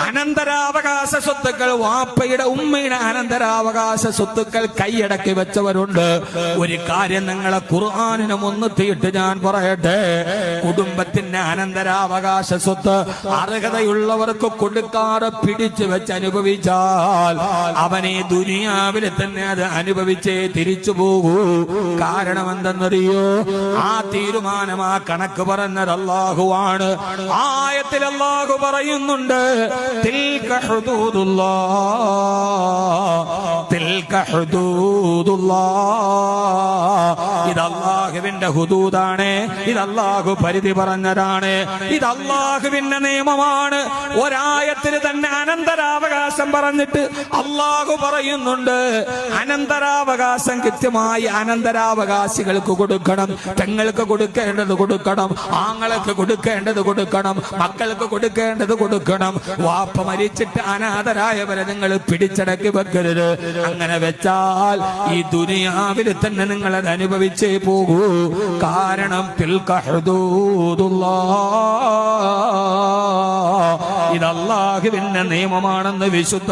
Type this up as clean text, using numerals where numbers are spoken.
അനന്തരാവകാശ സ്വത്തുക്കൾ, വാപ്പയുടെ ഉമ്മയുടെ അനന്തരാവകാശ സ്വത്തുക്കൾ കൈയടക്കി വെച്ചവരുണ്ട്. ഒരു കാര്യം നിങ്ങളെ ഖുർആനിനെ മുൻനിർത്തിയിട്ട് ഞാൻ പറയട്ടെ, കുടുംബത്തിന്റെ അനന്തരാവകാശ സ്വത്ത് അർഹതയുള്ളവർക്ക് കൊടുക്കാതെ പിടിച്ചു വെച്ച് അനുഭവിച്ചാൽ അവനെ ദുനിയാവിൽ തന്നെ അത് അനുഭവിച്ചേ തിരിച്ചു പോകൂ. കാരണം എന്തെന്നറിയോ? ആ തീരുമാനം, ആ കണക്ക് പറഞ്ഞത് അല്ലാഹുവാണ്. ആയത്തിൽ അല്ലാഹു പറയുന്നുണ്ട്, തിൽക ഹുദൂദുല്ലാഹ്, തിൽക ഹുദൂദുല്ലാഹ്. ഇത് അല്ലാഹുവിന്റെ ഹുദൂദാണ്, ഇത് അല്ലാഹു പരിധി പറഞ്ഞതാണ്, ഇത് അല്ലാഹുവിന്റെ നിയമമാണ്. ഒരായത്തിൽ തന്നെ അനന്തരാവകാശം പറഞ്ഞിട്ട് അല്ലാഹു പറയുന്നുണ്ട്, അനന്തരാവകാശം കൃത്യമായി അനന്തരാവകാശികൾക്ക് കൊടുക്കണം. പെങ്ങൾക്ക് കൊടുക്കേണ്ടത് കൊടുക്കണം, ആങ്ങൾക്ക് കൊടുക്കേണ്ടത് കൊടുക്കണം, മക്കൾക്ക് കൊടുക്കേണ്ടത് കൊടുക്കണം. വാപ്പ മരിച്ചിട്ട് അനാഥരായവരെ നിങ്ങൾ പിടിച്ചടക്കി വെക്കരുത്. അങ്ങനെ വെച്ചാൽ ഈ ദുനിയാവിൽ തന്നെ നിങ്ങൾ അത് അനുഭവിച്ചേ പോകൂ. കാരണം തിൽക ഹുദൂദുല്ലാഹ്, ഇത് അല്ലാഹുവിന്റെ നിയമമാണെന്ന് വിശുദ്ധ